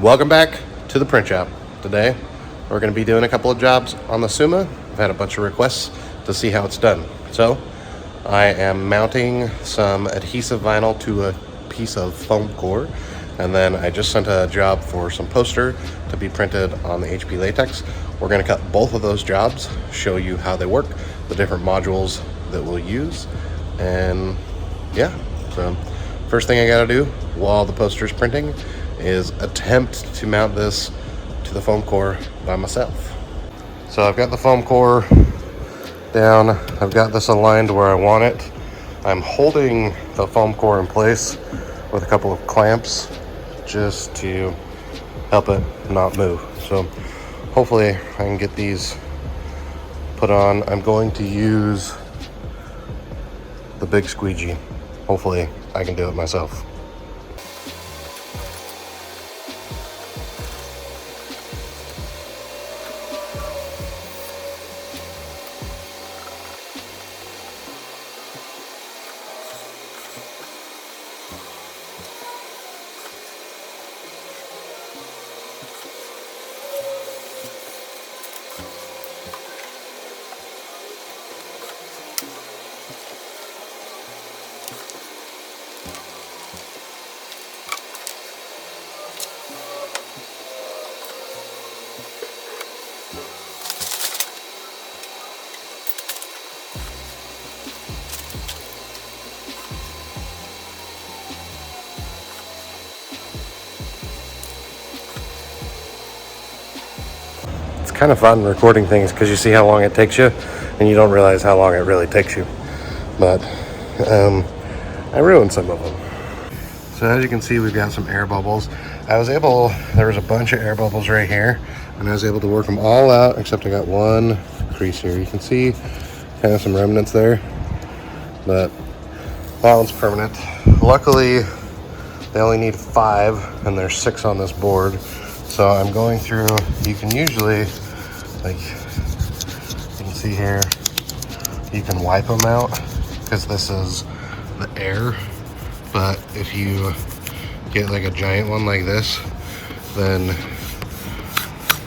Welcome back to the print shop. Today we're going to be doing a couple of jobs on the Summa. I've had a bunch of requests to see how it's done. So I am mounting some adhesive vinyl to a piece of foam core, and then I just sent a job for some poster to be printed on the HP latex. We're going to cut both of those jobs, show you how they work, the different modules that we'll use, and yeah. So first thing I got to do while the poster's printing is attempt to mount this to the foam core by myself. So I've got the foam core down. I've got this aligned where I want it. I'm holding the foam core in place with a couple of clamps just to help it not move. So hopefully I can get these put on. I'm going to use the big squeegee. Hopefully I can do it myself. Kind of fun recording things because you see how long it takes you and you don't realize how long it really takes you, but I ruined some of them. So as you can see, we've got some air bubbles. There was a bunch of air bubbles right here, and I was able to work them all out except I got one crease here. You can see kind of some remnants there, but that one's permanent. Luckily they only need 5 and there's 6 on this board, so I'm going through. You can usually, like you can see here, you can wipe them out because this is the air, but if you get like a giant one like this, then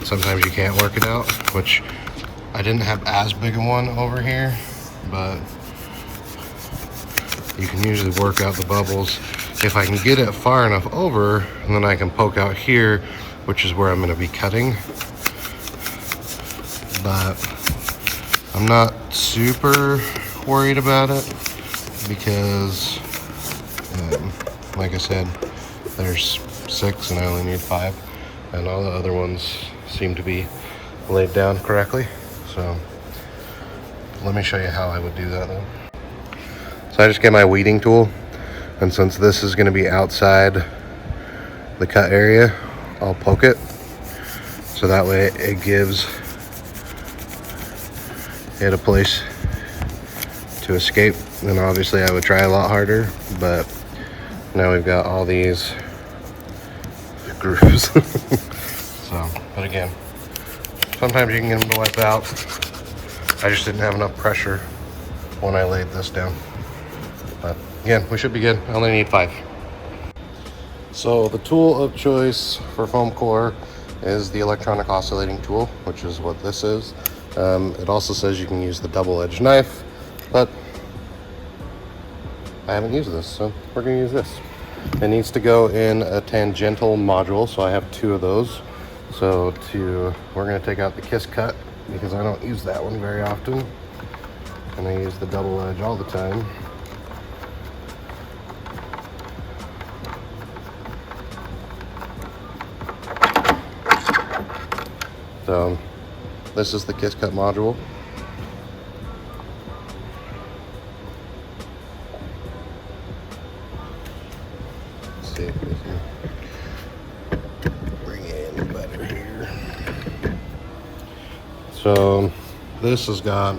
sometimes you can't work it out, which I didn't have as big a one over here, but you can usually work out the bubbles. If I can get it far enough over, and then I can poke out here, which is where I'm going to be cutting. But I'm not super worried about it because, like I said, there's 6 and I only need 5, and all the other ones seem to be laid down correctly. So let me show you how I would do that though. So I just get my weeding tool, and since this is going to be outside the cut area, I'll poke it so that way it gives it a place to escape. And obviously I would try a lot harder, but now we've got all these grooves. So, but again, sometimes you can get them to wipe out. I just didn't have enough pressure when I laid this down. But again, we should be good. I only need 5. So the tool of choice for foam core is the electronic oscillating tool, which is what this is. It also says you can use the double-edged knife, but I haven't used this, so we're going to use this. It needs to go in a tangential module, so I have 2 of those. So we're going to take out the kiss cut because I don't use that one very often, and I use the double edge all the time. So this is the kiss cut module. Let's see if we can bring it in better here. So this has got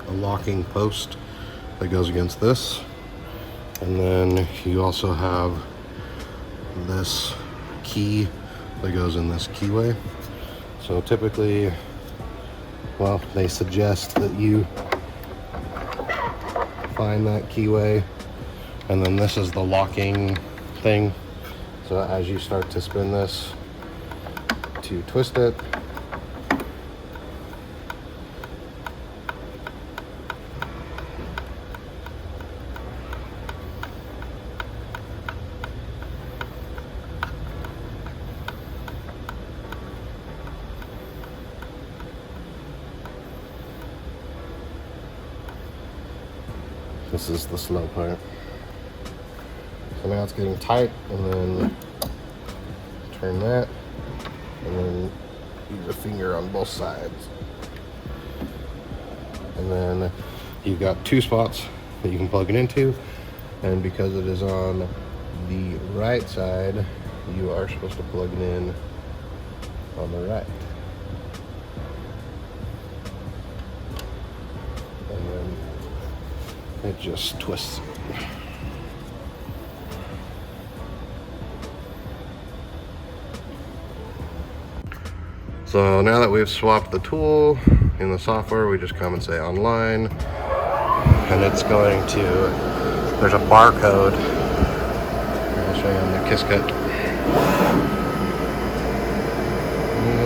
a locking post that goes against this, and then you also have this key that goes in this keyway. So typically, well, they suggest that you find that keyway, and then this is the locking thing. So as you start to spin this, to twist it. This is the slow part. So now it's getting tight, and then turn that, and then use a finger on both sides. And then you've got 2 spots that you can plug it into, and because it is on the right side, you are supposed to plug it in on the right. And then it just twists. So now that we've swapped the tool in the software, we just come and say online, and it's going to, there's a barcode. I'll show you on the kiss cut.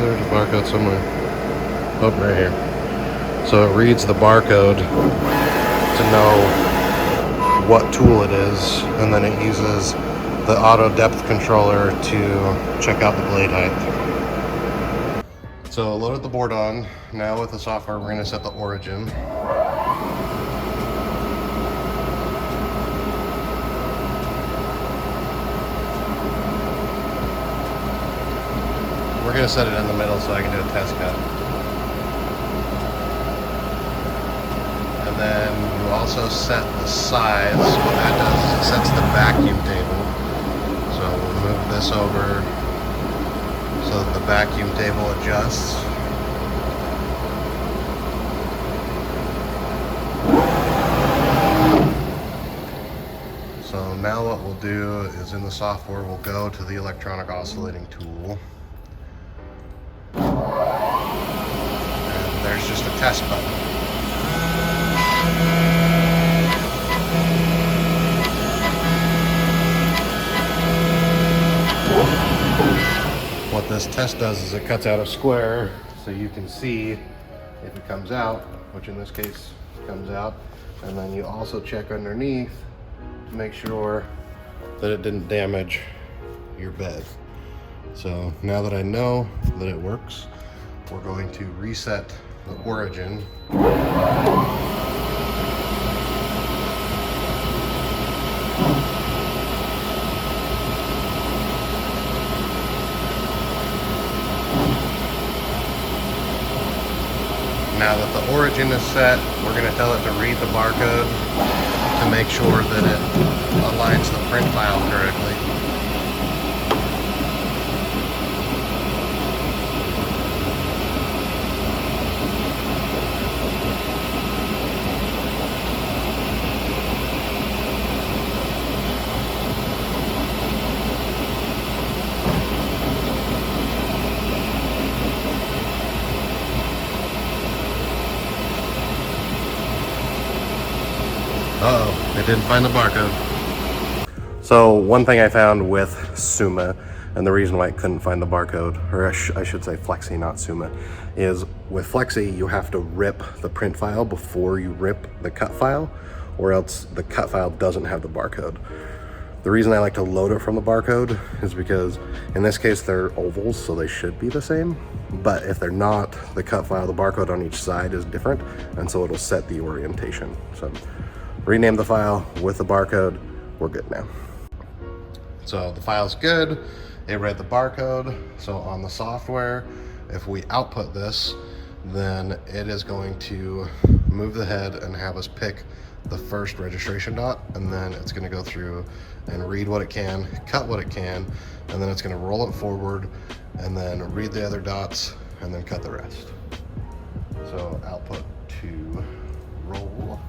There's a barcode somewhere. Oh, right here. So it reads the barcode to know what tool it is, and then it uses the auto depth controller to check out the blade height. So loaded the board on. Now with the software, we're going to set the origin. We're going to set it in the middle so I can do a test cut. And then you also set the size. What that does is it sets the vacuum table. So we'll move this over so that the vacuum table adjusts. So now what we'll do is in the software, we'll go to the electronic oscillating tool. And there's just a test button. What this test does is it cuts out a square so you can see if it comes out, which in this case comes out, and then you also check underneath to make sure that it didn't damage your bed. So now that I know that it works, we're going to reset the origin. Now that the origin is set, we're going to tell it to read the barcode to make sure that it aligns the print file correctly. Uh-oh, it didn't find the barcode. So one thing I found with Summa, and the reason why I couldn't find the barcode, or I should say Flexi, not Summa, is with Flexi, you have to rip the print file before you rip the cut file, or else the cut file doesn't have the barcode. The reason I like to load it from the barcode is because in this case they're ovals, so they should be the same. But if they're not, the cut file, the barcode on each side is different, and so it'll set the orientation. So rename the file with the barcode, we're good now. So the file's good, it read the barcode. So on the software, if we output this, then it is going to move the head and have us pick the first registration dot, and then it's going to go through and read what it can, cut what it can, and then it's going to roll it forward and then read the other dots and then cut the rest. So output to roll.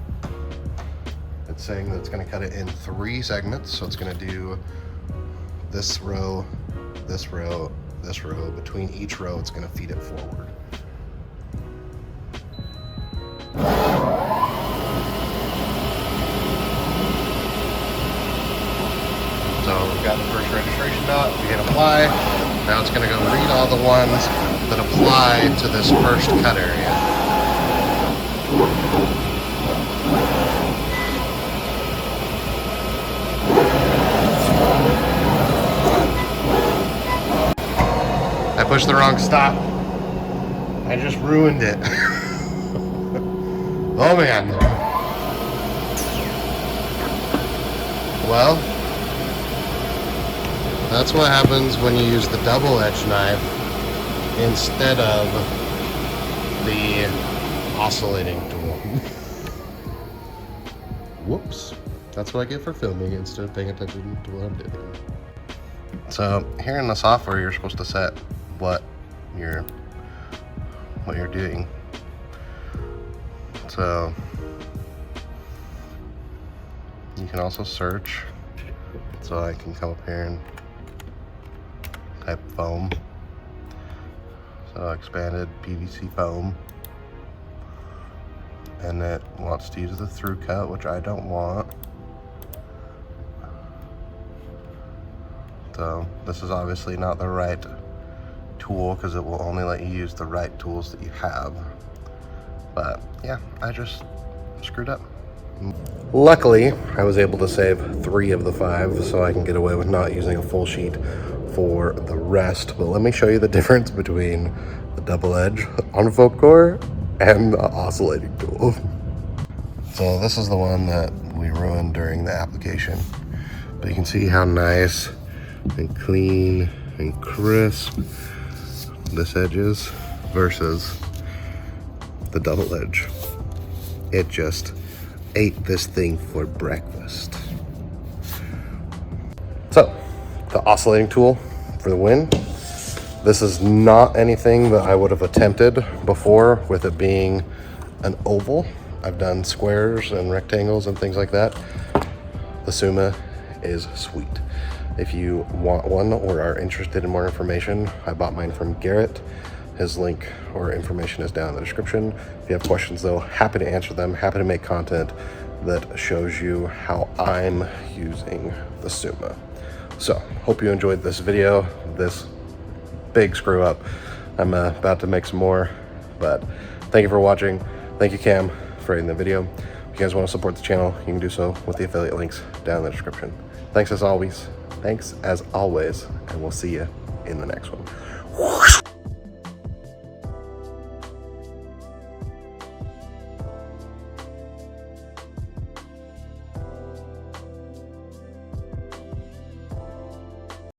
It's saying that it's going to cut it in 3 segments, so it's going to do this row, this row, this row. Between each row, it's going to feed it forward. So we've got the first registration dot, we hit apply, Now it's going to go read all the ones that apply to this first cut area. I pushed the wrong stop. I just ruined it. Oh man. Well, that's what happens when you use the double edge knife instead of the oscillating tool. Whoops. That's what I get for filming instead of paying attention to what I'm doing. So here in the software, you're supposed to set what you're doing. So you can also search. So I can come up here and type foam. So expanded PVC foam. And it wants to use the through cut, which I don't want. So this is obviously not the right tool because it will only let you use the right tools that you have. But yeah, I just screwed up. Luckily, I was able to save 3 of the 5, so I can get away with not using a full sheet for the rest. But let me show you the difference between the double edge on folk core and the oscillating tool. So this is the one that we ruined during the application. But you can see how nice and clean and crisp this edge is versus the double edge. It just ate this thing for breakfast. So the oscillating tool for the win. This is not anything that I would have attempted before with it being an oval. I've done squares and rectangles and things like that. The Summa is sweet. If you want one or are interested in more information, I bought mine from Garrett. His link or information is down in the description. If you have questions though, happy to answer them. Happy to make content that shows you how I'm using the Summa. So, hope you enjoyed this video, this big screw up. I'm about to make some more, but thank you for watching. Thank you, Cam, for editing the video. If you guys want to support the channel, you can do so with the affiliate links down in the description. Thanks as always, and we'll see you in the next one.